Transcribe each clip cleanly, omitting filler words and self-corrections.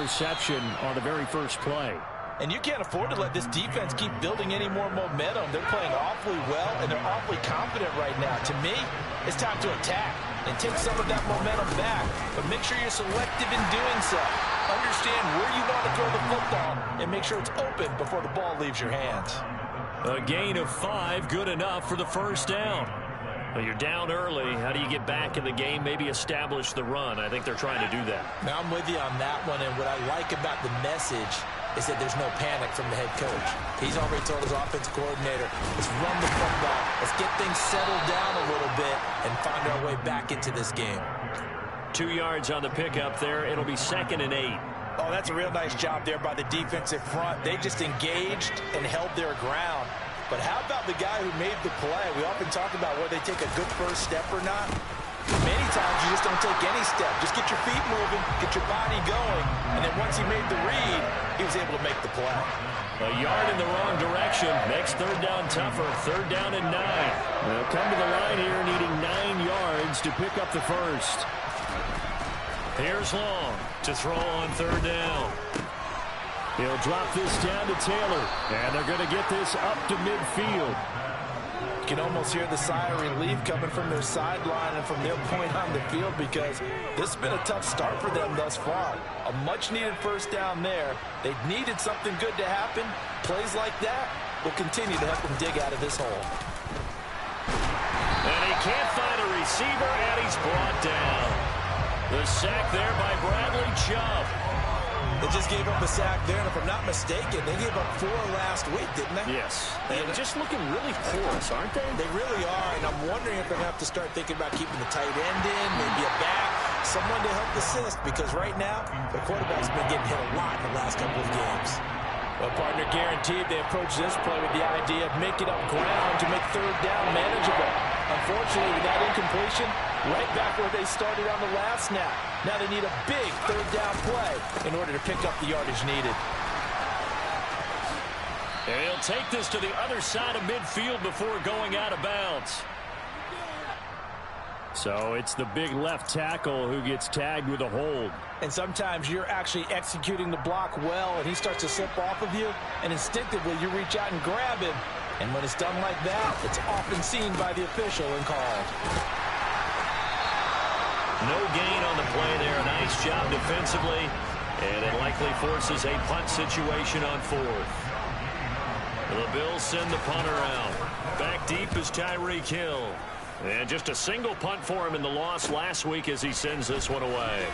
interception on the very first play. And you can't afford to let this defense keep building any more momentum. They're playing awfully well, and they're awfully confident right now. To me, it's time to attack and take some of that momentum back. But make sure you're selective in doing so. Understand where you want to throw the football and make sure it's open before the ball leaves your hands. A gain of 5, good enough for the first down. Well, you're down early. How do you get back in the game? Maybe establish the run. I think they're trying to do that. Now, I'm with you on that one, and what I like about the message is that there's no panic from the head coach. He's already told his offensive coordinator, let's run the football, let's get things settled down a little bit and find our way back into this game. 2 yards on the pickup there. It'll be 2nd and 8. Oh, that's a real nice job there by the defensive front. They just engaged and held their ground. But how about the guy who made the play? We often talk about whether they take a good first step or not. Many times you just don't take any step. Just get your feet moving, get your body going, and then once he made the read, he was able to make the play. A yard in the wrong direction. Makes 3rd down tougher. 3rd down and 9. They'll come to the line here needing 9 yards to pick up the first. Here's Long to throw on 3rd down. He'll drop this down to Taylor, and they're going to get this up to midfield. You can almost hear the sigh of relief coming from their sideline and from their point on the field because this has been a tough start for them thus far. A much-needed first down there. They needed something good to happen. Plays like that will continue to help them dig out of this hole. And he can't find a receiver, and he's brought down. The sack there by Bradley Chubb. They just gave up a sack there, and if I'm not mistaken, they gave up 4 last week, didn't they? Yes. And just looking really porous, aren't they? They really are, and I'm wondering if they're going to have to start thinking about keeping the tight end in, maybe a back, someone to help assist, because right now, the quarterback's been getting hit a lot in the last couple of games. Well, partner, guaranteed they approach this play with the idea of making up ground to make 3rd down manageable. Unfortunately, with that incompletion, right back where they started on the last snap. Now they need a big 3rd down play in order to pick up the yardage needed. And he'll take this to the other side of midfield before going out of bounds. So it's the big left tackle who gets tagged with a hold. And sometimes you're actually executing the block well, and he starts to slip off of you, and instinctively you reach out and grab him. And when it's done like that, it's often seen by the official and called. No gain on the play there. Nice job defensively. And it likely forces a punt situation on 4th. The Bills send the punter out. Back deep is Tyreek Hill. And just a single punt for him in the loss last week as he sends this one away.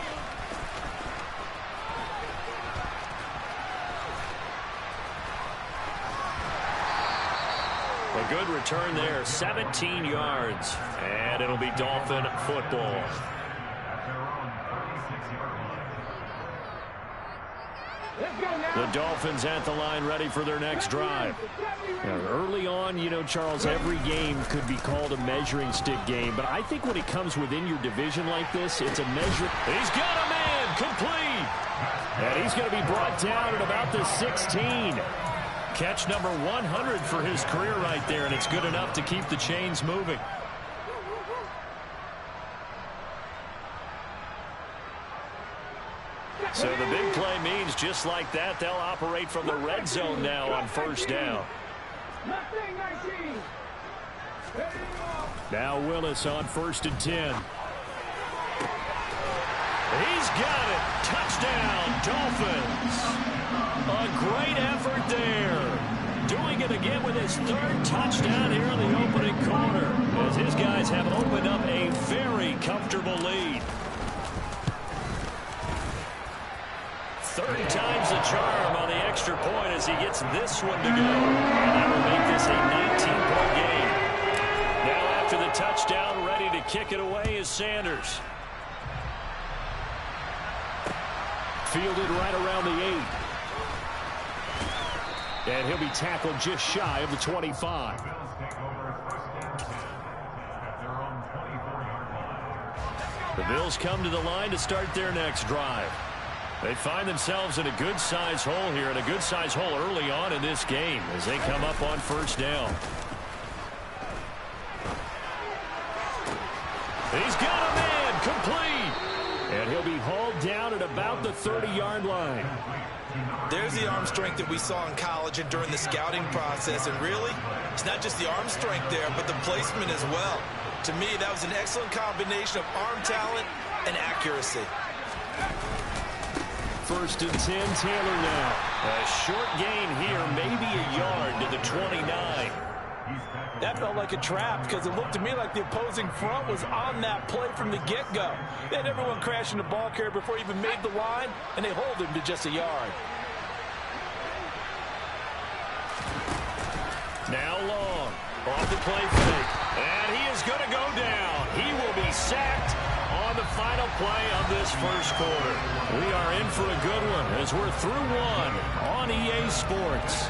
A good return there, 17 yards. And it'll be Dolphin football. The Dolphins at the line ready for their next drive. Now, early on, you know, Charles, every game could be called a measuring stick game. But I think when it comes within your division like this, it's a measure. He's got a man complete. And he's going to be brought down at about the 16. Catch number 100 for his career right there, and it's good enough to keep the chains moving. So the big play means just like that, they'll operate from the red zone now on 1st down. Now Willis on 1st and 10. He's got it. Touchdown, Dolphins. A great effort there. Doing it again with his 3rd touchdown here in the opening quarter, as his guys have opened up a very comfortable lead. 3rd time's the charm on the extra point as he gets this one to go. And that will make this a 19-point game. Now after the touchdown, ready to kick it away is Sanders. Fielded right around the 8. And he'll be tackled just shy of the 25. The Bills come to the line to start their next drive. They find themselves in a good-sized hole here, and a good-sized hole early on in this game as they come up on 1st down. He's got a man complete. And he'll be hauled down at about the 30-yard line. There's the arm strength that we saw in college and during the scouting process. And really, it's not just the arm strength there, but the placement as well. To me, that was an excellent combination of arm talent and accuracy. 1st and 10, Taylor now. A short gain here, maybe a yard to the 29. That felt like a trap because it looked to me like the opposing front was on that play from the get-go. They had everyone crashing the ball carrier before he even made the line, and they hold him to just a yard. Now Long, off the play fake, and he is going to go down. He will be sacked on the final play of this first quarter. We are in for a good one as we're through one on EA Sports.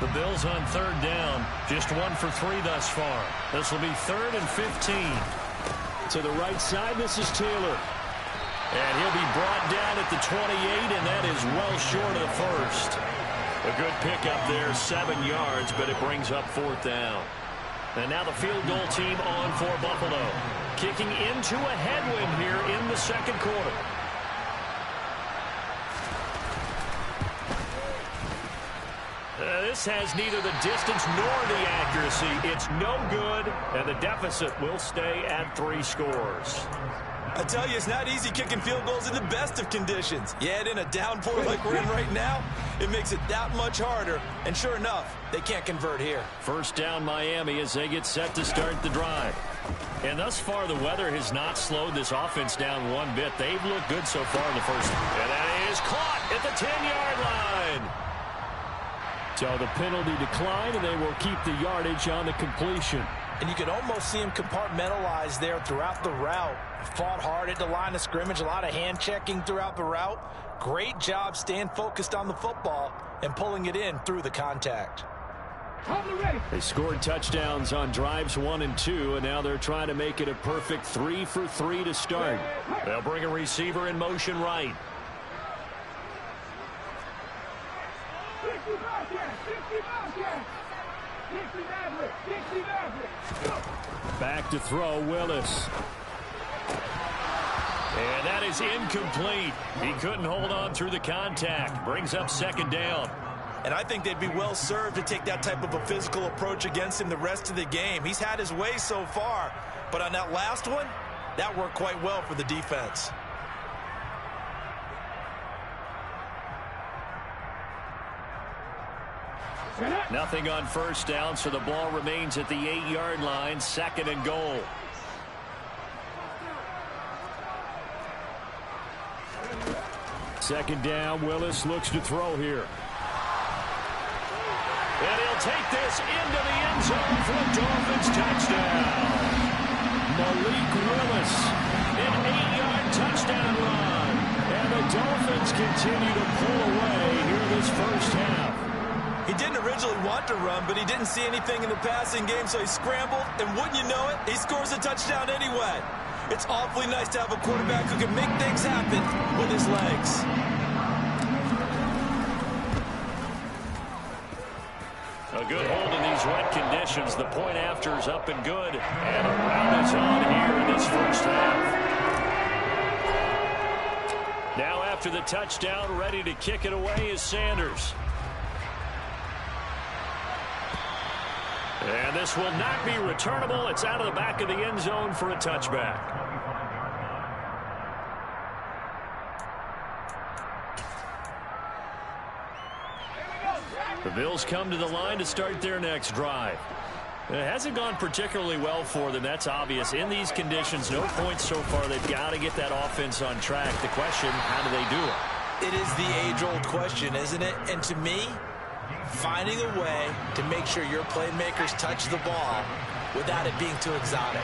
The Bills on 3rd down, just 1 for 3 thus far. This will be 3rd and 15. To the right side, this is Taylor. And he'll be brought down at the 28, and that is well short of the first. A good pickup there, 7 yards, but it brings up 4th down. And now the field goal team on for Buffalo. Kicking into a headwind here in the second quarter. This has neither the distance nor the accuracy. It's no good, and the deficit will stay at 3 scores. I tell you, it's not easy kicking field goals in the best of conditions. You add in a downpour like we're in right now, it makes it that much harder. And sure enough, they can't convert here. 1st down Miami as they get set to start the drive. And thus far, the weather has not slowed this offense down one bit. They've looked good so far in the first. And that is caught at the 10-yard line. So the penalty decline, and they will keep the yardage on the completion. And you can almost see him compartmentalize there throughout the route. Fought hard at the line of scrimmage, a lot of hand checking throughout the route. Great job staying focused on the football and pulling it in through the contact. They scored touchdowns on drives 1 and 2, and now they're trying to make it a perfect 3 for 3 to start. They'll bring a receiver in motion right. Back to throw, Willis. And that is incomplete. He couldn't hold on through the contact. Brings up 2nd down. And I think they'd be well served to take that type of a physical approach against him the rest of the game. He's had his way so far, but on that last one, that worked quite well for the defense. Nothing on 1st down, so the ball remains at the 8-yard line, 2nd and goal. Second down, Willis looks to throw here. And he'll take this into the end zone for a Dolphins touchdown. Malik Willis, an 8-yard touchdown run. And the Dolphins continue to pull away here this first half. He didn't originally want to run, but he didn't see anything in the passing game, so he scrambled, and wouldn't you know it, he scores a touchdown anyway. It's awfully nice to have a quarterback who can make things happen with his legs. A good hold in these wet conditions. The point after is up and good, and a round is on here in this first half. Now after the touchdown, ready to kick it away is Sanders. And this will not be returnable. It's out of the back of the end zone for a touchback. The Bills come to the line to start their next drive. It hasn't gone particularly well for them. That's obvious. In these conditions, no points so far. They've got to get that offense on track. The question, how do they do it? It is the age-old question, isn't it? And to me, finding a way to make sure your playmakers touch the ball without it being too exotic.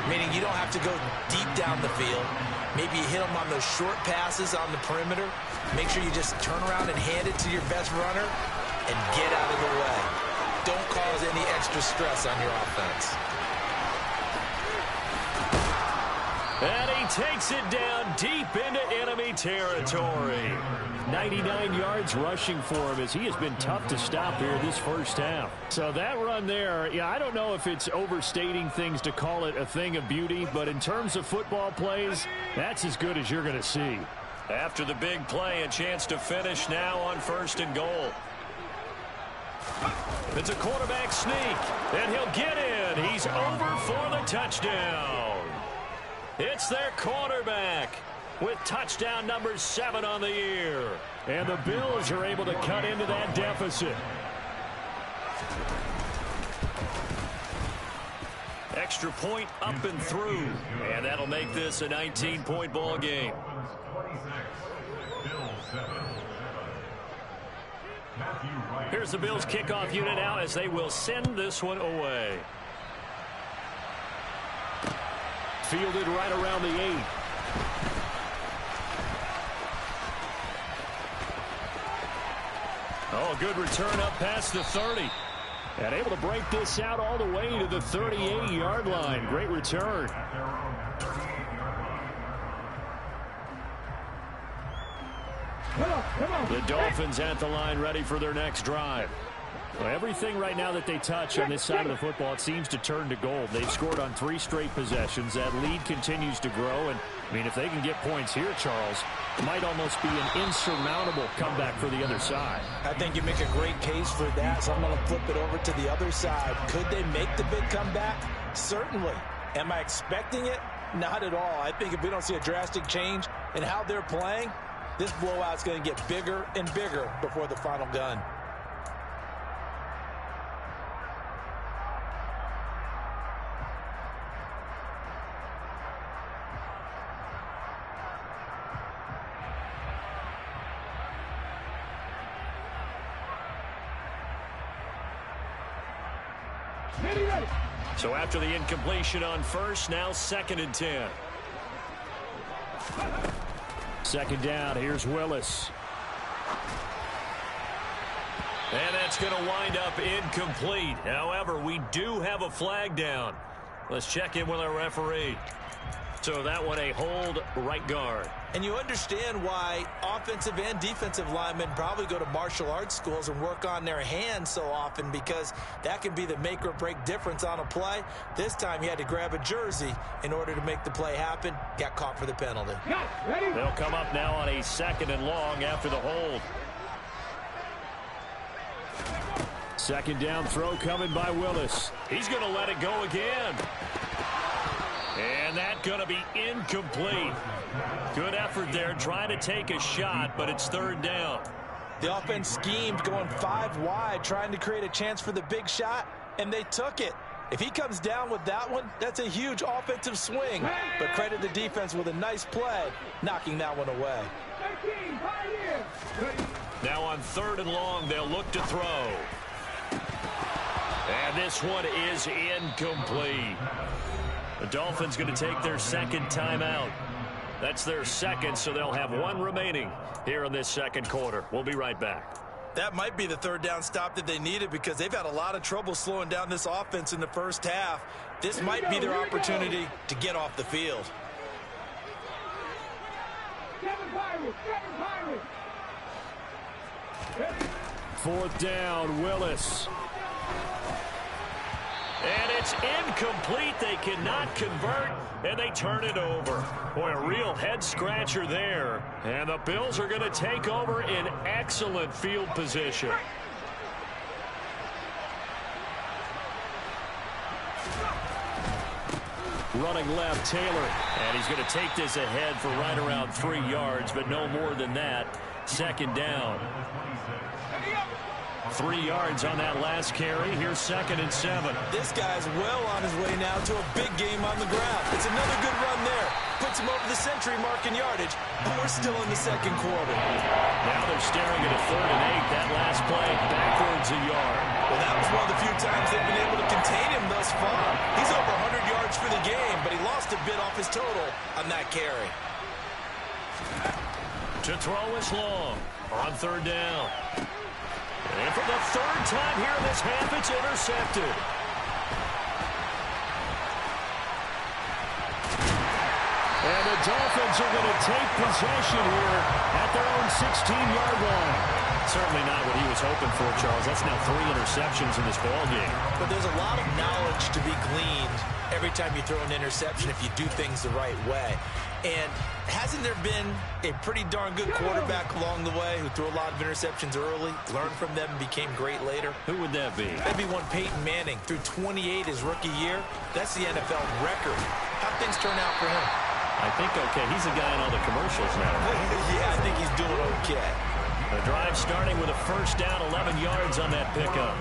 Meaning you don't have to go deep down the field. Maybe you hit them on those short passes on the perimeter. Make sure you just turn around and hand it to your best runner and get out of the way. Don't cause any extra stress on your offense. And he takes it down deep into enemy territory. 99 yards rushing for him as he has been tough to stop here this first half. So that run there, yeah, I don't know if it's overstating things to call it a thing of beauty, but in terms of football plays, that's as good as you're going to see. After the big play, a chance to finish now on 1st and goal. It's a quarterback sneak, and he'll get in. He's over for the touchdown. It's their quarterback with touchdown number 7 on the year. And the Bills are able to cut into that deficit. Extra point up and through. And that'll make this a 19-point ball game. Here's the Bills kickoff unit now as they will send this one away. Fielded right around the 8. Oh, good return up past the 30. And able to break this out all the way to the 38-yard line. Great return. The Dolphins at the line ready for their next drive. Well, everything right now that they touch on this side of the football, it seems to turn to gold. They've scored on 3 straight possessions. That lead continues to grow. And, I mean, if they can get points here, Charles, it might almost be an insurmountable comeback for the other side. I think you make a great case for that, so I'm going to flip it over to the other side. Could they make the big comeback? Certainly. Am I expecting it? Not at all. I think if we don't see a drastic change in how they're playing, this blowout's going to get bigger and bigger before the final gun. So after the incompletion on 1st, now 2nd and 10. 2nd down, here's Willis. And that's going to wind up incomplete. However, we do have a flag down. Let's check in with our referee. So that one a hold, right guard. And you understand why offensive and defensive linemen probably go to martial arts schools and work on their hands so often, because that can be the make or break difference on a play. This time he had to grab a jersey in order to make the play happen. Got caught for the penalty. They'll come up now on a 2nd and long after the hold. 2nd down throw coming by Willis. He's going to let it go again. And that's going to be incomplete. Good effort there, trying to take a shot, but it's 3rd down. The offense schemed going 5 wide, trying to create a chance for the big shot, and they took it. If he comes down with that one, that's a huge offensive swing. But credit the defense with a nice play, knocking that one away. Now on 3rd and long, they'll look to throw. And this one is incomplete. The Dolphins going to take their 2nd timeout. That's their 2nd, so they'll have 1 remaining here in this 2nd quarter. We'll be right back. That might be the 3rd down stop that they needed, because they've had a lot of trouble slowing down this offense in the first half. This might be their opportunity to get off the field. 4th down, Willis. And it's incomplete. They cannot convert, and they turn it over. Boy, a real head-scratcher there. And the Bills are going to take over in excellent field position. Running left, Taylor. And he's going to take this ahead for right around 3 yards, but no more than that. 2nd down. 3 yards on that last carry. Here's 2nd and 7. This guy's well on his way now to a big game on the ground. It's another good run there. Puts him over the century mark in yardage, but we're still in the 2nd quarter. Now they're staring at a 3rd and 8. That last play backwards a yard. Well, that was one of the few times they've been able to contain him thus far. He's over 100 yards for the game, but he lost a bit off his total on that carry. To throw is long on 3rd down. And for the 3rd time here in this half, it's intercepted. Dolphins are going to take possession here at their own 16-yard line. Certainly not what he was hoping for, Charles. That's now 3 interceptions in this ballgame. But there's a lot of knowledge to be gleaned every time you throw an interception if you do things the right way. And hasn't there been a pretty darn good quarterback along the way who threw a lot of interceptions early, learned from them, and became great later? Who would that be? That'd be one Peyton Manning. Threw 28 his rookie year. That's the NFL record. How'd things turn out for him? I think okay. He's a guy in all the commercials now. Yeah, I think he's doing okay. The drive starting with a first down, 11 yards on that pickup.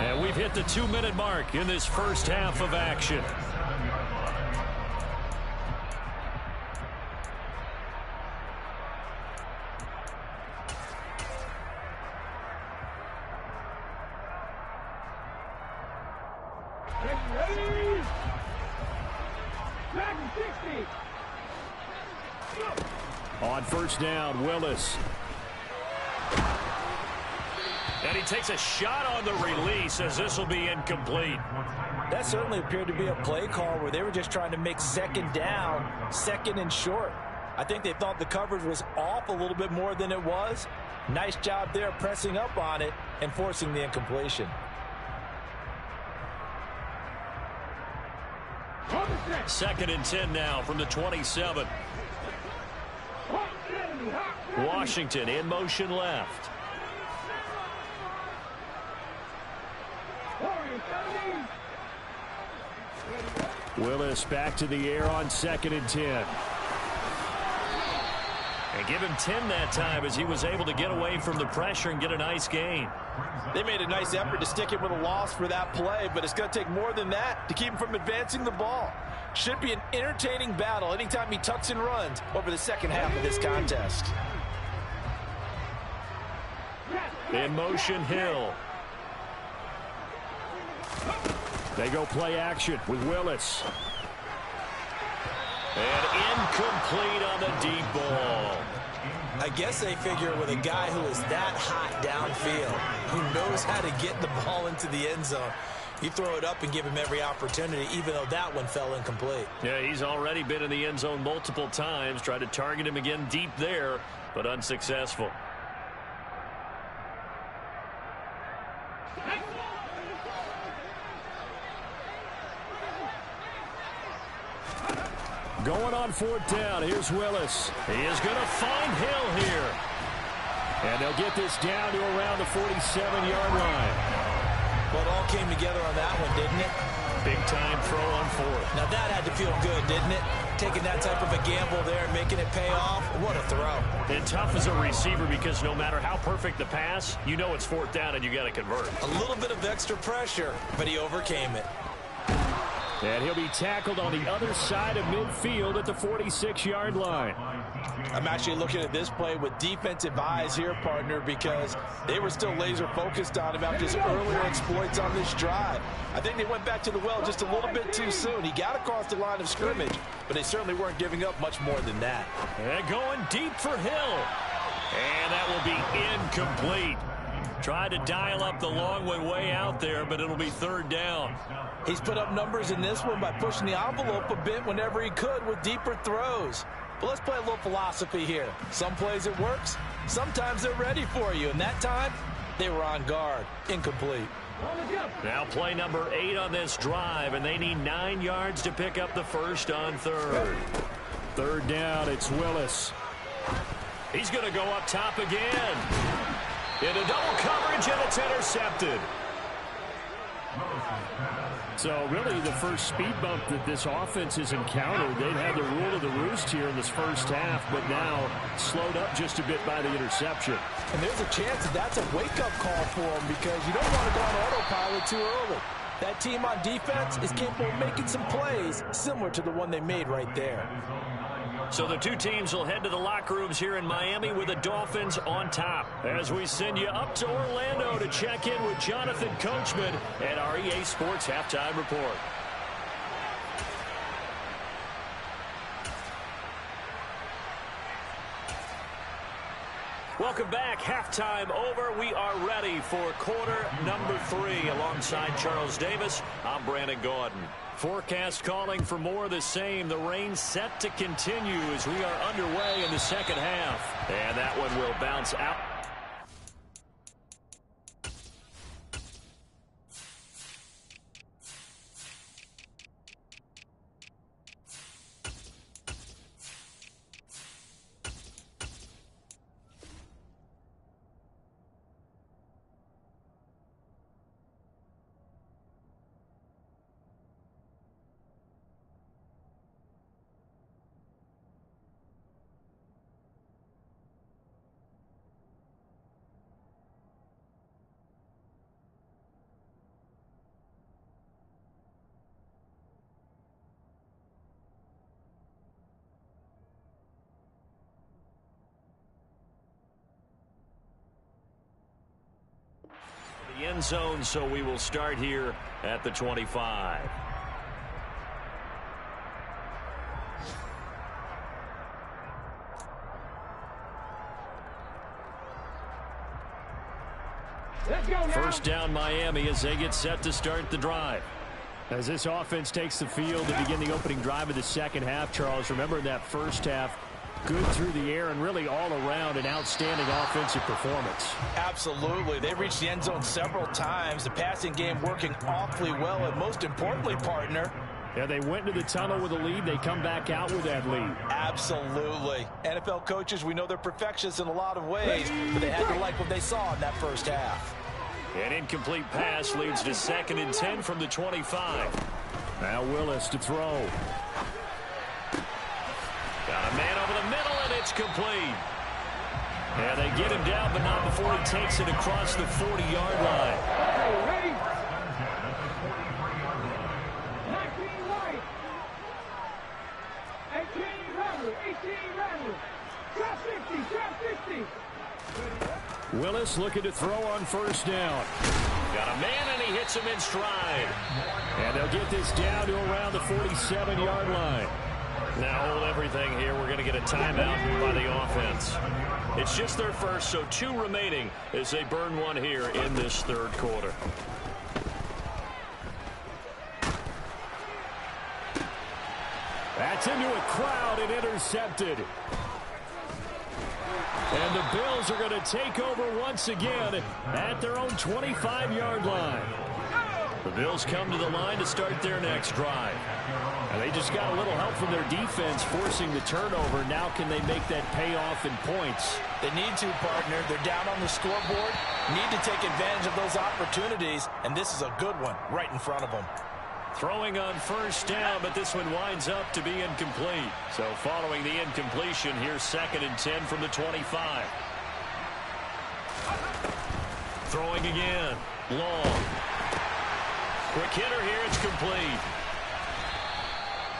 And we've hit the 2-minute mark in this first half of action. On first down, Willis. And he takes a shot on the release as this will be incomplete. That certainly appeared to be a play call where they were just trying to make second down, second and short. I think they thought the coverage was off a little bit more than it was. Nice job there pressing up on it and forcing the incompletion. Second and 10 now from the 27. Washington in motion left. Willis back to the air on second and 10. And give him 10 that time as he was able to get away from the pressure and get a nice gain. They made a nice effort to stick him with a loss for that play, but it's going to take more than that to keep him from advancing the ball. Should be an entertaining battle anytime he tucks and runs over the second half of this contest. In motion, Hill. They go play action with Willis. And incomplete on the deep ball. I guess they figure with a guy who is that hot downfield, who knows how to get the ball into the end zone, you throw it up and give him every opportunity, even though that one fell incomplete. Yeah, he's already been in the end zone multiple times. Tried to target him again deep there, but unsuccessful. Going on fourth down. Here's Willis. He is going to find Hill here. And they'll get this down to around the 47-yard line. Well, it all came together on that one, didn't it? Big time throw on fourth. Now that had to feel good, didn't it? Taking that type of a gamble there and making it pay off. What a throw. And tough as a receiver because no matter how perfect the pass, you know it's fourth down and you got to convert. A little bit of extra pressure, but he overcame it. And he'll be tackled on the other side of midfield at the 46-yard line. I'm actually looking at this play with defensive eyes here, partner, because they were still laser focused on him after his earlier exploits on this drive. I think they went back to the well just a little bit too soon. He got across the line of scrimmage, but they certainly weren't giving up much more than that. And going deep for Hill. And that will be incomplete. Tried to dial up the long one way out there, but it'll be third down. He's put up numbers in this one by pushing the envelope a bit whenever he could with deeper throws. But let's play a little philosophy here. Some plays it works, sometimes they're ready for you, and that time they were on guard. Incomplete. Now play number 8 on this drive, and they need 9 yards to pick up the first on third. Third down, it's Willis. He's going to go up top again. Into double coverage, and it's intercepted. So really the first speed bump that this offense has encountered, they've had the rule of the roost here in this first half, but now slowed up just a bit by the interception. And there's a chance that that's a wake-up call for them because you don't want to go on autopilot too early. That team on defense is capable of making some plays similar to the one they made right there. So the two teams will head to the locker rooms here in Miami with the Dolphins on top. As we send you up to Orlando to check in with Jonathan Coachman at our EA Sports Halftime Report. Welcome back. halftime over. We are ready for quarter number 3. Alongside Charles Davis, I'm Brandon Gaudin. Forecast calling for more of the same. The rain set to continue as we are underway in the second half. And that one will bounce out. The end zone, so we will start here at the 25. First down Miami as they get set to start the drive. As this offense takes the field to begin the opening drive of the second half, Charles, remember that first half, good through the air and really all around an outstanding offensive performance. Absolutely. They reached the end zone several times. The passing game working awfully well, and most importantly, partner, yeah, they went into the tunnel with a lead. They come back out with that lead. Absolutely. NFL coaches, we know they're perfectionists in a lot of ways, but they had to like what they saw in that first half. An incomplete pass leads to 2nd and 10 from the 25. Now Willis to throw. Got a man over the middle, and it's complete. Yeah, they get him down, but not before he takes it across the 40-yard line. Ready? 19 right. 18 level. 18 level. Drop 50. Drop 50. Willis looking to throw on first down. Got a man, and he hits him in stride. And they'll get this down to around the 47-yard line. Now hold everything here. We're going to get a timeout by the offense. It's just their first, so 2 remaining as they burn one here in this third quarter. That's into a crowd and intercepted. And the Bills are going to take over once again at their own 25-yard line. The Bills come to the line to start their next drive. And they just got a little help from their defense forcing the turnover. Now can they make that payoff in points? They need to, partner. They're down on the scoreboard. Need to take advantage of those opportunities. And this is a good one right in front of them. Throwing on first down, but this one winds up to be incomplete. So following the incompletion, here's 2nd and 10 from the 25. Throwing again. Long. Quick hitter here. It's complete.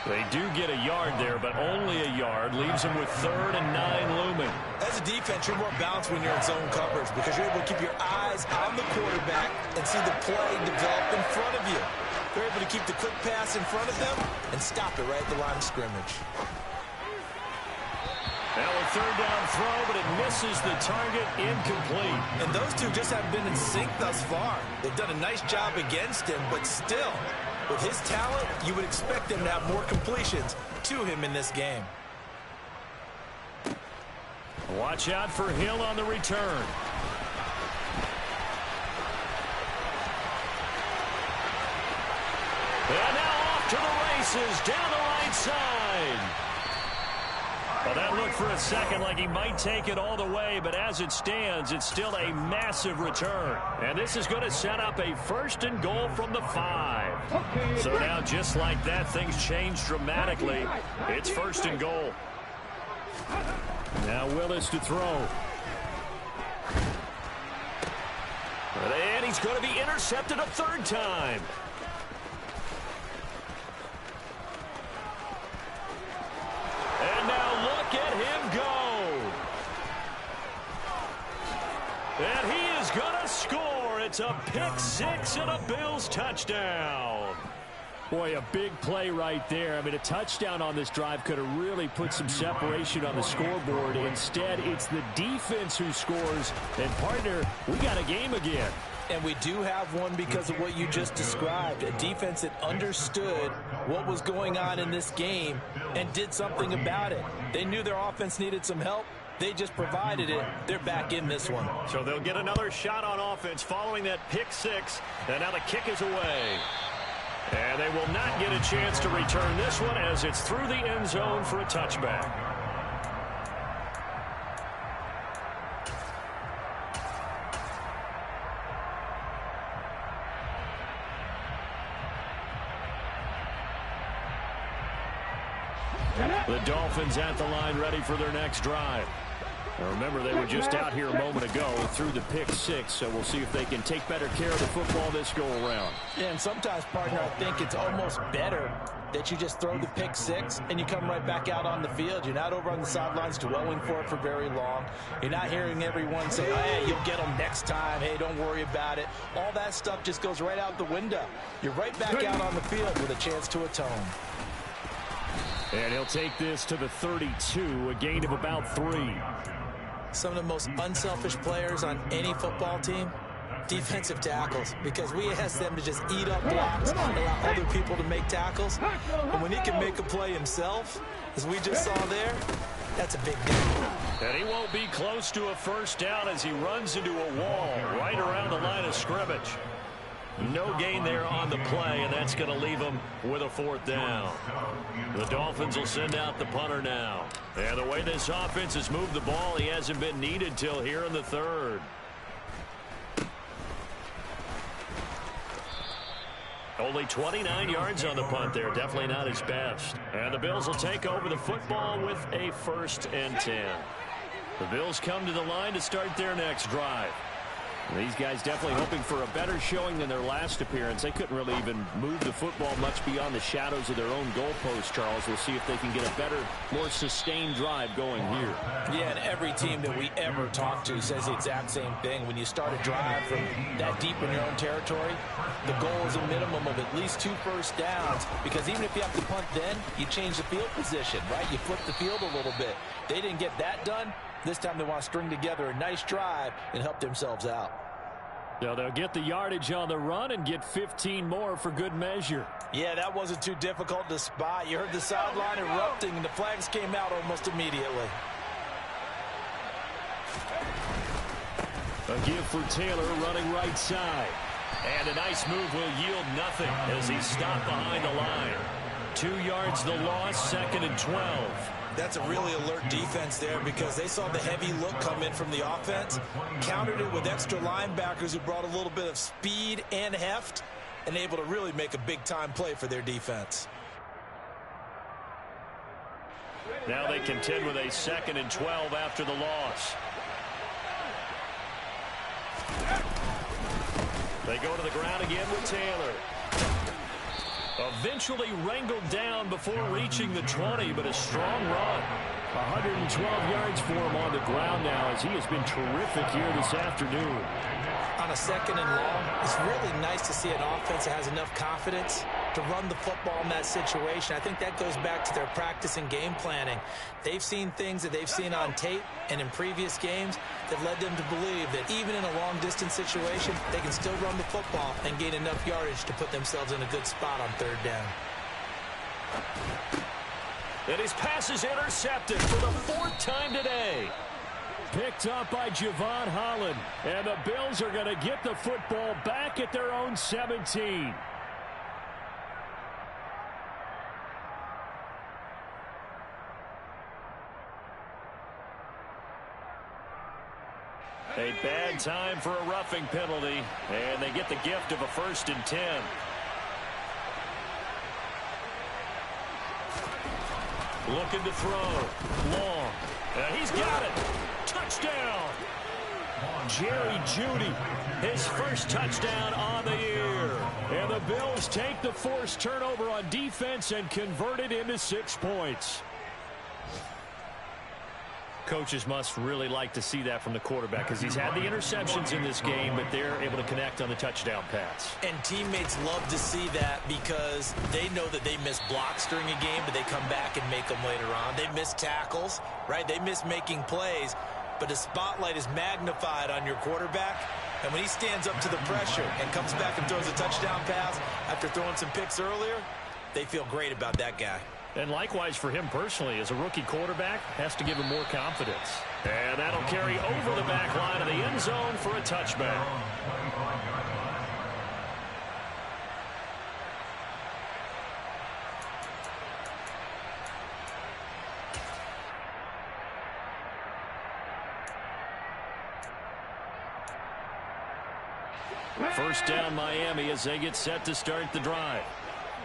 They do get a yard there, but only a yard. Leaves them with 3rd and 9 looming. As a defense, you're more balanced when you're in zone coverage because you're able to keep your eyes on the quarterback and see the play develop in front of you. They're able to keep the quick pass in front of them and stop it right at the line of scrimmage. Now a 3rd down throw, but it misses the target, incomplete. And those two just haven't been in sync thus far. They've done a nice job against him, but still, with his talent, you would expect him to have more completions to him in this game. Watch out for Hill on the return. And now off to the races, down the right side. Well, that looked for a second like he might take it all the way, but as it stands, it's still a massive return. And this is going to set up a 1st and goal from the 5. So now, just like that, things change dramatically. It's 1st and goal. Now Willis to throw. And he's going to be intercepted a 3rd time. And now look at him go. And he is going to score. It's a pick 6 and a Bills touchdown. Boy, a big play right there. I mean, a touchdown on this drive could have really put some separation on the scoreboard. Instead, it's the defense who scores. And, partner, we got a game again. And we do have one because of what you just described. A defense that understood what was going on in this game and did something about it. They knew their offense needed some help. They just provided it. They're back in this one. So they'll get another shot on offense following that pick six. And now the kick is away. And they will not get a chance to return this one as it's through the end zone for a touchback. The Dolphins at the line ready for their next drive. Now remember, they were just out here a moment ago through the pick six, so we'll see if they can take better care of the football this go-around. Yeah, and sometimes, partner, I think it's almost better that you just throw the pick six and you come right back out on the field. You're not over on the sidelines dwelling for it for very long. You're not hearing everyone say, hey, you'll get them next time. Hey, don't worry about it. All that stuff just goes right out the window. You're right back out on the field with a chance to atone. And he'll take this to the 32, a gain of about 3. Some of the most unselfish players on any football team, defensive tackles, because we ask them to just eat up blocks, allow other people to make tackles. And when he can make a play himself, as we just saw there, that's a big deal. And he won't be close to a first down as he runs into a wall right around the line of scrimmage. No gain there on the play, and that's going to leave him with a 4th down. The Dolphins will send out the punter now. And the way this offense has moved the ball, he hasn't been needed till here in the 3rd. Only 29 yards on the punt there. Definitely not his best. And the Bills will take over the football with a 1st and 10. The Bills come to the line to start their next drive. These guys definitely hoping for a better showing than their last appearance. They couldn't really even move the football much beyond the shadows of their own goalpost, Charles. We'll see if they can get a better, more sustained drive going here. Yeah, and every team that we ever talk to says the exact same thing. When you start a drive from that deep in your own territory, the goal is a minimum of at least 2 first downs, because even if you have to punt then, you change the field position, right? You flip the field a little bit. They didn't get that done. This time they want to string together a nice drive and help themselves out. So they'll get the yardage on the run and get 15 more for good measure. Yeah, that wasn't too difficult to spot. You heard the sideline erupting, and the flags came out almost immediately. A give for Taylor running right side. And a nice move will yield nothing as he's stopped behind the line. 2 yards the loss, 2nd and 12. That's a really alert defense there, because they saw the heavy look come in from the offense, countered it with extra linebackers who brought a little bit of speed and heft, and able to really make a big-time play for their defense. Now they contend with a 2nd and 12 after the loss. They go to the ground again with Taylor. Eventually wrangled down before reaching the 20, but a strong run. 112 yards for him on the ground now, as he has been terrific here this afternoon. On a 2nd and long, it's really nice to see an offense that has enough confidence to run the football in that situation. I think that goes back to their practice and game planning. They've seen things that they've seen on tape and in previous games that led them to believe that even in a long-distance situation, they can still run the football and gain enough yardage to put themselves in a good spot on 3rd down. And his pass is intercepted for the 4th time today. Picked up by Javon Holland. And the Bills are going to get the football back at their own 17. A bad time for a roughing penalty. And they get the gift of a 1st and 10. Looking to throw. Long. He's got it. Touchdown. Jerry Jeudy, his first touchdown on the year. And the Bills take the forced turnover on defense and convert it into 6 points. Coaches must really like to see that from the quarterback because he's had the interceptions in this game, but they're able to connect on the touchdown pass. And teammates love to see that because they know that they miss blocks during a game, but they come back and make them later on. They miss tackles, right? They miss making plays, but the spotlight is magnified on your quarterback. And when he stands up to the pressure and comes back and throws a touchdown pass after throwing some picks earlier, they feel great about that guy. And likewise for him personally, as a rookie quarterback, has to give him more confidence. And that'll carry over the back line of the end zone for a touchback. First down Miami as they get set to start the drive.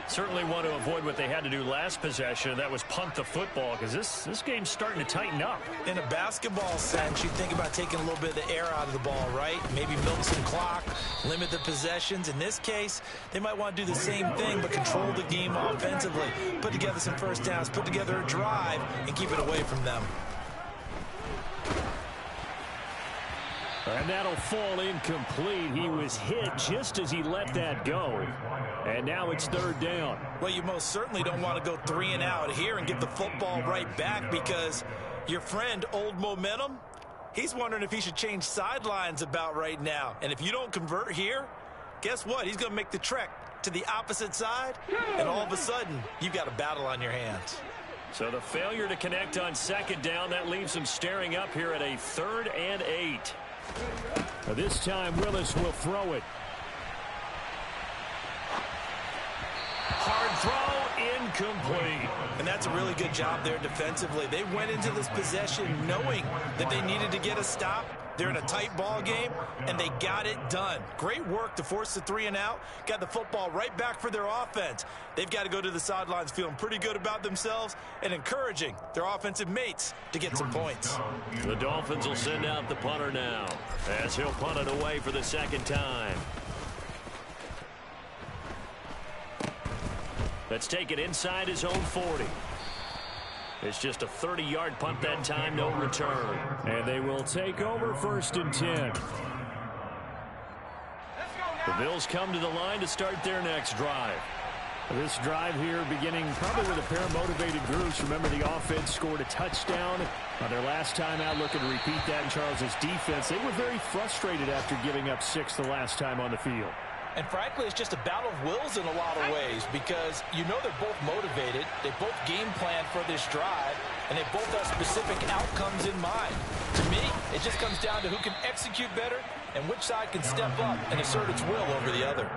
Certainly want to avoid what they had to do last possession. That was punt the football because this game's starting to tighten up. In a basketball sense, you think about taking a little bit of the air out of the ball, right? Maybe milk some clock, limit the possessions. In this case, they might want to do the same thing but control the game offensively. Put together some first downs, put together a drive, and keep it away from them. And that'll fall incomplete. He was hit just as he let that go. And now it's third down. Well, you most certainly don't want to go 3 and out here and get the football right back because your friend, Old Momentum, he's wondering if he should change sidelines about right now. And if you don't convert here, guess what? He's going to make the trek to the opposite side, and all of a sudden, you've got a battle on your hands. So the failure to connect on second down, that leaves him staring up here at a 3rd and 8. This time, Willis will throw it. Hard throw, incomplete. And that's a really good job there defensively. They went into this possession knowing that they needed to get a stop. They're in a tight ball game, and they got it done. Great work to force the 3 and out. Got the football right back for their offense. They've got to go to the sidelines feeling pretty good about themselves and encouraging their offensive mates to get some points. The Dolphins will send out the punter now as he'll punt it away for the second time. Let's take it inside his own 40. It's just a 30-yard punt that time, no return. And they will take over 1st and 10. The Bills come to the line to start their next drive. This drive here beginning probably with a pair of motivated groups. Remember, the offense scored a touchdown on their last time out, looking to repeat that in Charles's defense. They were very frustrated after giving up 6 the last time on the field. And frankly, it's just a battle of wills in a lot of ways because you know they're both motivated. They both game plan for this drive, and they both have specific outcomes in mind. To me, it just comes down to who can execute better and which side can step up and assert its will over the other.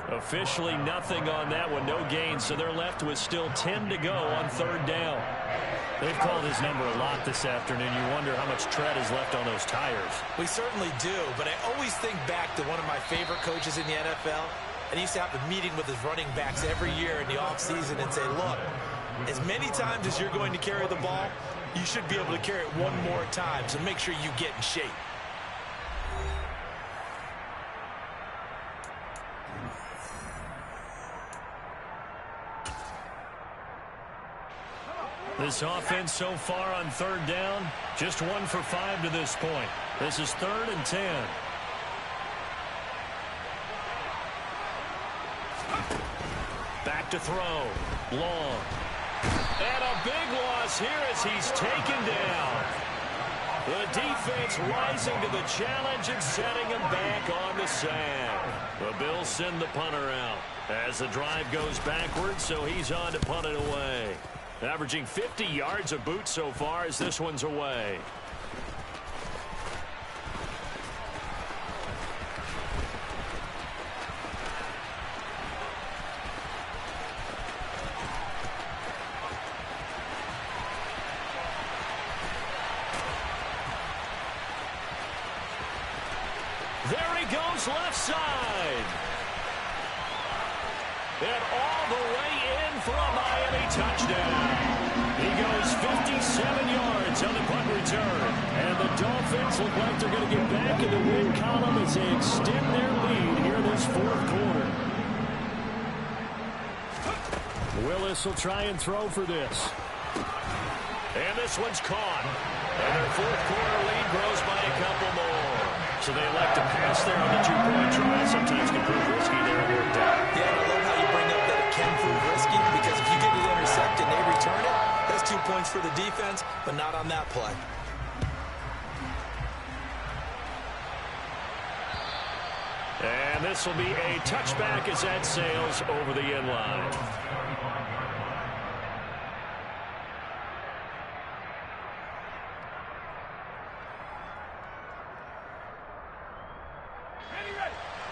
Officially nothing on that one, no gain, so they're left with still 10 to go on 3rd down. They've called his number a lot this afternoon. You wonder how much tread is left on those tires. We certainly do, but I always think back to one of my favorite coaches in the NFL, and he used to have a meeting with his running backs every year in the offseason and say, look, as many times as you're going to carry the ball, you should be able to carry it one more time, so make sure you get in shape. This offense so far on 3rd down, just 1 for 5 to this point. This is 3rd and 10. Back to throw. Long. And a big loss here as he's taken down. The defense rising to the challenge and setting him back on the sand. The Bills send the punter out as the drive goes backwards, so he's on to punt it away. Averaging 50 yards a boot so far as this one's away. There he goes left side. And all the way in for a Miami touchdown. He goes 57 yards on the punt return. And the Dolphins look like they're going to get back in the win column as they extend their lead here in this 4th quarter. Willis will try and throw for this. And this one's caught. And their fourth quarter lead grows by a couple more. So they elect to pass there on the two-point try. Sometimes can prove risky there. It worked out. Yeah, and I love how you bring up that it can prove risky, because if you get it intercepted and they return it, that's 2 points for the defense, but not on that play. And this will be a touchback as that sails over the end line.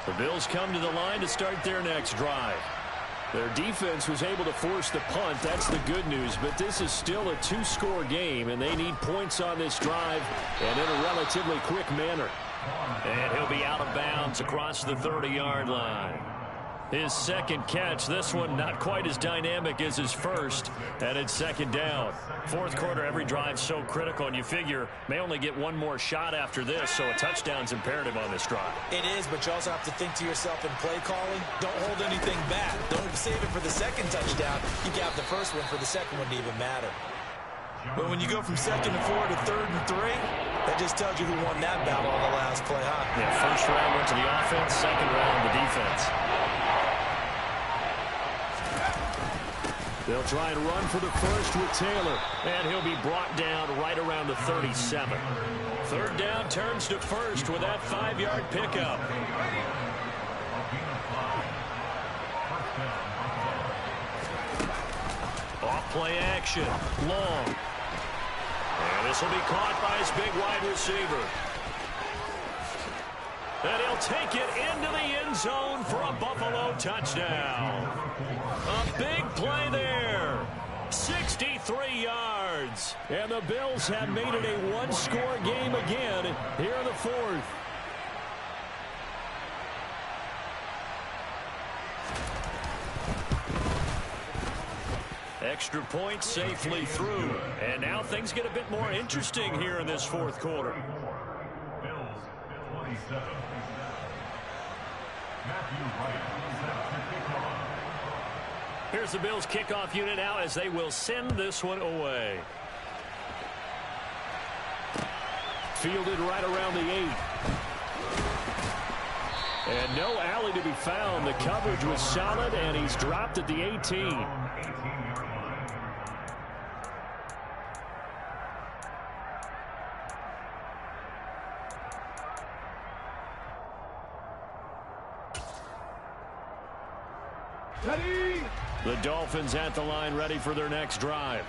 The Bills come to the line to start their next drive. Their defense was able to force the punt. That's the good news. But this is still a two-score game, and they need points on this drive and in a relatively quick manner. And he'll be out of bounds across the 30-yard line. His second catch, this one not quite as dynamic as his first, and it's second down. Fourth quarter, every drive's so critical, and you figure may only get one more shot after this, so a touchdown's imperative on this drive. It is, but you also have to think to yourself in play calling, don't hold anything back. Don't save it for the second touchdown. You got the first one for the second one to even matter. But when you go from 2nd and 4 to 3rd and 3, that just tells you who won that battle on the last play, huh? Yeah, first round went to the offense, second round the defense. They'll try and run for the first with Taylor, and he'll be brought down right around the 37. Third down turns to first with that 5-yard pickup. Off play action, long. And this will be caught by his big wide receiver. And he'll take it into the end zone for a Buffalo touchdown. A big play there. 63 yards. And the Bills have made it a one-score game again here in the fourth. Extra point safely through. And now things get a bit more interesting here in this fourth quarter. Here's the Bills kickoff unit now as they will send this one away. Fielded right around the 8. And no alley to be found. The coverage was solid, and he's dropped at the 18. The Dolphins at the line ready for their next drive.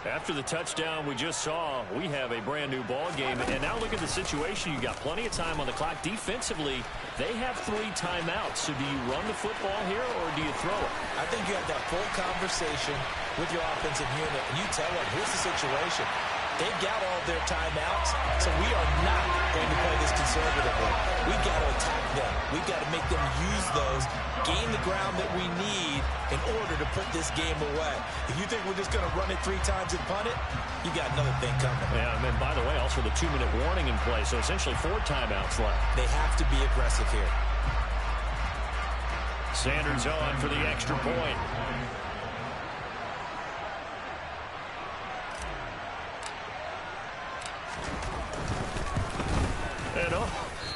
After the touchdown we just saw, we have a brand new ball game. And now look at the situation. You got plenty of time on the clock. Defensively, they have 3 timeouts. So do you run the football here or do you throw it? I think you have that full conversation with your offensive unit, and you tell them, here's the situation. They've got all their timeouts, so we are not going to play this conservatively. We've got to attack them. We've got to make them use those, gain the ground that we need in order to put this game away. If you think we're just going to run it 3 times and punt it, you got another thing coming. Yeah, and then, by the way, also the 2-minute warning in play, so essentially 4 timeouts left. They have to be aggressive here. Sanders on for the extra point.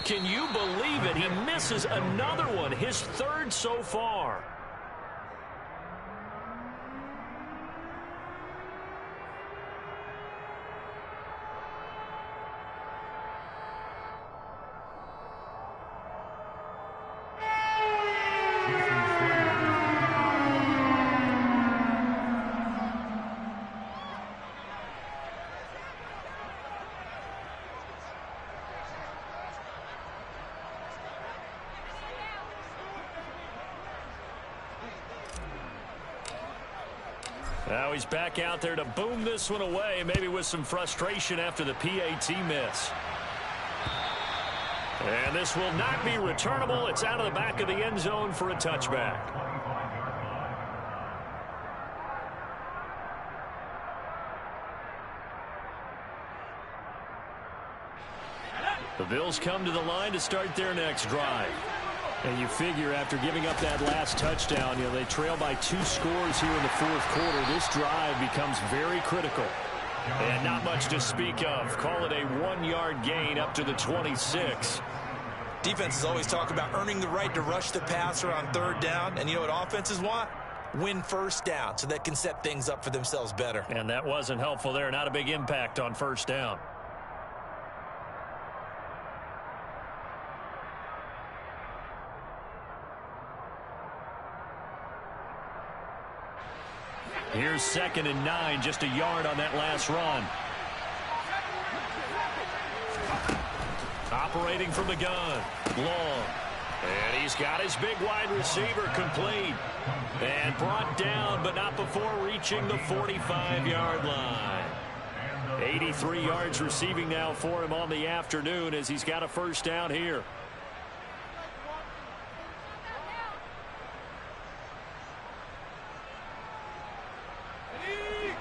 Can you believe it? He misses another one, his 3rd so far. Now he's back out there to boom this one away, maybe with some frustration after the PAT miss. And this will not be returnable. It's out of the back of the end zone for a touchback. The Bills come to the line to start their next drive. And you figure after giving up that last touchdown, they trail by 2 scores here in the fourth quarter. This drive becomes very critical. And not much to speak of. Call it a 1-yard gain up to the 26. Defenses always talk about earning the right to rush the passer on 3rd down. And you know what offenses want? Win 1st down so they can set things up for themselves better. And that wasn't helpful there. Not a big impact on 1st down. Here's 2nd and 9, just a yard on that last run. Operating from the gun. Long. And he's got his big wide receiver complete. And brought down, but not before reaching the 45-yard line. 83 yards receiving now for him on the afternoon as he's got a 1st down here.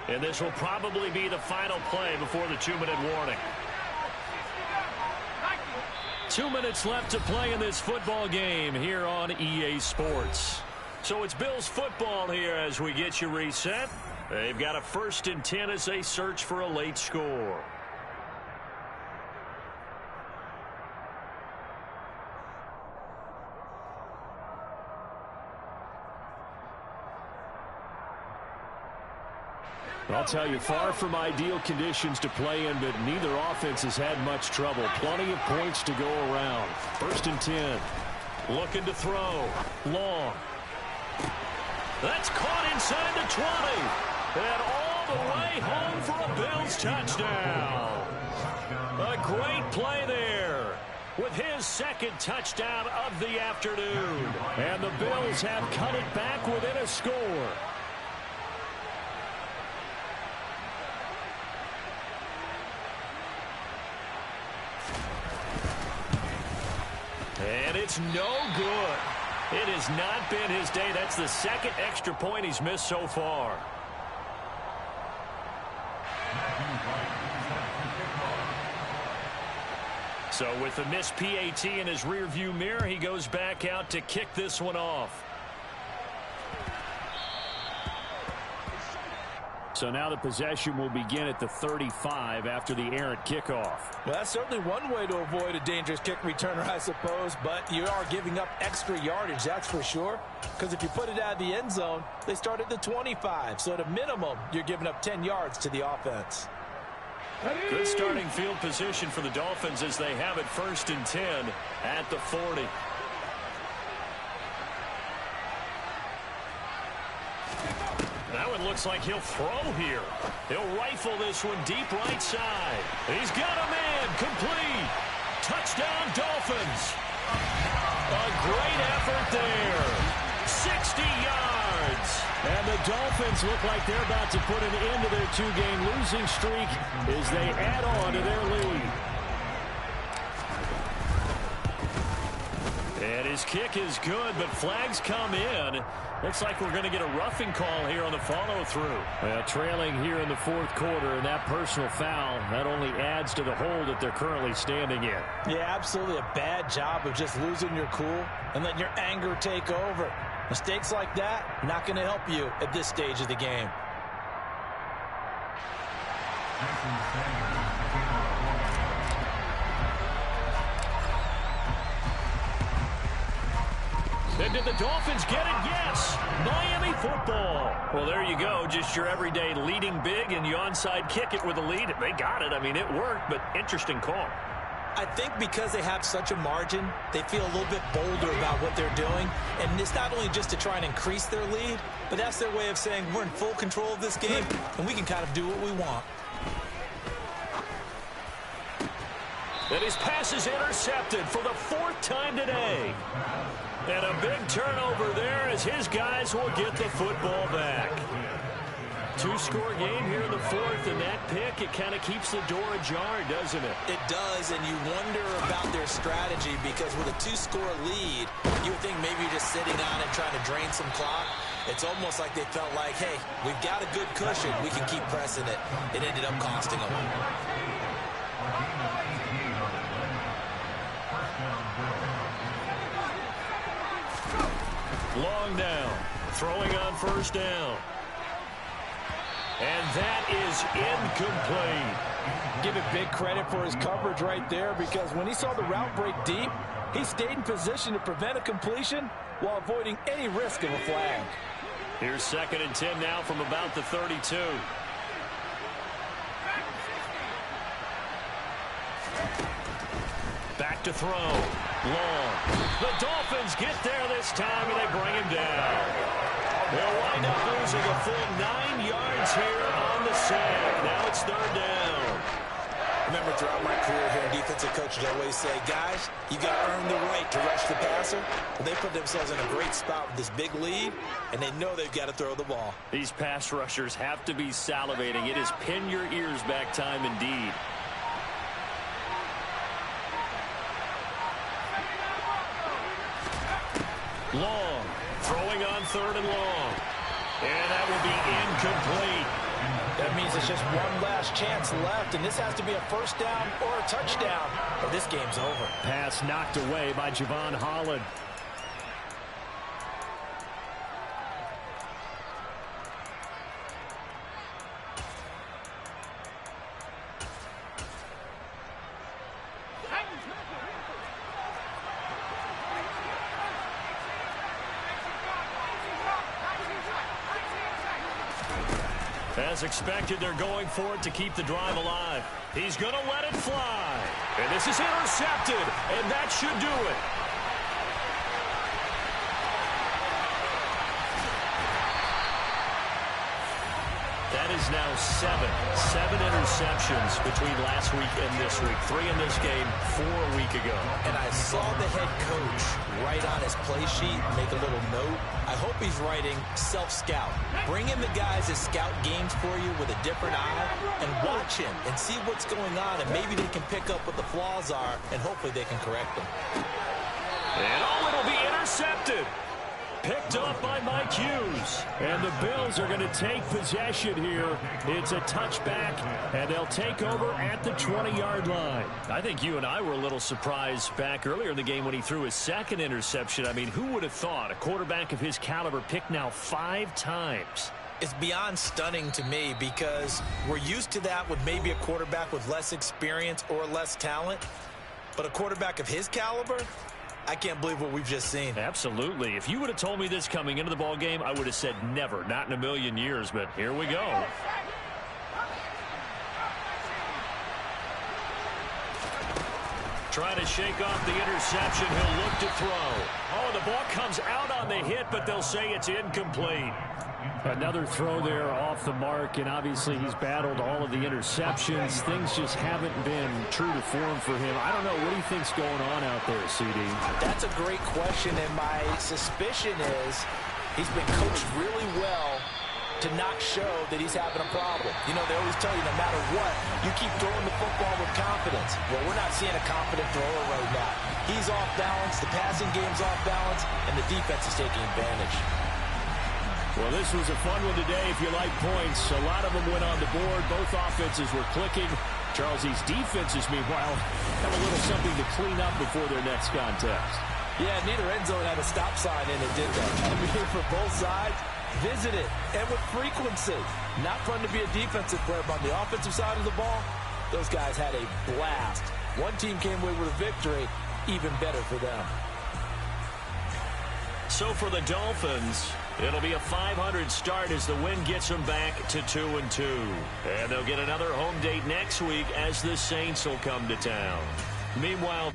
And this will probably be the final play before the 2-minute warning. 2 minutes left to play in this football game here on EA Sports. So it's Bills football here as we get you reset. They've got a 1st and 10 as they search for a late score. I'll tell you, far from ideal conditions to play in, but neither offense has had much trouble. Plenty of points to go around. 1st and 10. Looking to throw. Long. That's caught inside the 20. And all the way home for a Bills touchdown. A great play there with his 2nd touchdown of the afternoon. And the Bills have cut it back within a score. And it's no good. It has not been his day. That's the 2nd extra point he's missed so far. So with the missed PAT in his rearview mirror, he goes back out to kick this one off. So now the possession will begin at the 35 after the errant kickoff. Well, that's certainly one way to avoid a dangerous kick returner, I suppose, but you are giving up extra yardage, that's for sure, because if you put it out of the end zone, they start at the 25, so at a minimum, you're giving up 10 yards to the offense. Good starting field position for the Dolphins as they have it 1st and 10 at the 40. That one looks like he'll throw here. He'll rifle this one deep right side. He's got a man complete. Touchdown Dolphins. A great effort there. 60 yards. And the Dolphins look like they're about to put an end to their 2-game losing streak as they add on to their lead. And his kick is good, but flags come in. Looks like we're going to get a roughing call here on the follow-through. Trailing here in the 4th quarter, and that personal foul, that only adds to the hole that they're currently standing in. Yeah, absolutely a bad job of just losing your cool and letting your anger take over. Mistakes like that, not going to help you at this stage of the game. And did the Dolphins get it? Yes. Miami football. Well, there you go. Just your everyday leading big, and you onside kick it with a lead. They got it. I mean, it worked, but interesting call. I think because they have such a margin, they feel a little bit bolder about what they're doing. And it's not only just to try and increase their lead, but that's their way of saying we're in full control of this game, and we can kind of do what we want. And his pass is intercepted for the 4th time today. And a big turnover there as his guys will get the football back. 2-score game here in the 4th, and that pick, it kind of keeps the door ajar, doesn't it? It does, and you wonder about their strategy because with a 2-score lead, you would think maybe you're just sitting on it trying to drain some clock. It's almost like they felt like, hey, we've got a good cushion. We can keep pressing it. It ended up costing them. Long down. Throwing on 1st down. And that is incomplete. Give it big credit for his coverage right there, because when he saw the route break deep, he stayed in position to prevent a completion while avoiding any risk of a flag. Here's 2nd and 10 now from about the 32. Back to throw. Long. The Dolphins get there this time, and they bring him down. They'll wind up losing a full 9 yards here on the sack. Now it's 3rd down. Remember, throughout my career here, defensive coaches always say, guys, you got to earn the right to rush the passer. Well, they put themselves in a great spot with this big lead, and they know they've got to throw the ball. These pass rushers have to be salivating. It is pin your ears back time indeed. Long. Throwing on 3rd and long. And that will be incomplete. That means it's just one last chance left, and this has to be a 1st down or a touchdown, or this game's over. Pass knocked away by Javon Holland. As expected, they're going for it to keep the drive alive. He's going to let it fly. And this is intercepted, and that should do it. That is now 7 interceptions between last week and this week. 3 in this game, 4 a week ago. And I saw the head coach write on his play sheet, make a little note. I hope he's writing self-scout. Bring in the guys that scout games for you with a different eye and watch him and see what's going on, and maybe they can pick up what the flaws are, and hopefully they can correct them. And it'll be intercepted. Picked up by Mike Hughes. And the Bills are going to take possession here. It's a touchback, and they'll take over at the 20-yard line. I think you and I were a little surprised back earlier in the game when he threw his 2nd interception. I mean, who would have thought a quarterback of his caliber picked now 5 times? It's beyond stunning to me, because we're used to that with maybe a quarterback with less experience or less talent. But a quarterback of his caliber, I can't believe what we've just seen. Absolutely. If you would have told me this coming into the ball game, I would have said never, not in a million years, but here we go. Trying to shake off the interception. He'll look to throw. Oh, the ball comes out on the hit, but they'll say it's incomplete. Another throw there off the mark, and obviously he's battled all of the interceptions. Things just haven't been true to form for him. I don't know. What do you think's going on out there, CD? That's a great question, and my suspicion is he's been coached really well to not show that he's having a problem. You know, they always tell you no matter what, you keep throwing the football with confidence. Well, we're not seeing a confident thrower right now. He's off balance, the passing game's off balance, and the defense is taking advantage. Well, this was a fun one today if you like points. A lot of them went on the board. Both offenses were clicking. Charles, these defenses, meanwhile, have a little something to clean up before their next contest. Yeah, neither end zone had a stop sign in it, did that. I mean, for both sides, visit it, and with frequency. Not fun to be a defensive player, but on the offensive side of the ball, those guys had a blast. One team came away with a victory, even better for them. So for the Dolphins, it'll be a 500 start as the win gets them back to 2-2. And they'll get another home date next week as the Saints will come to town. Meanwhile...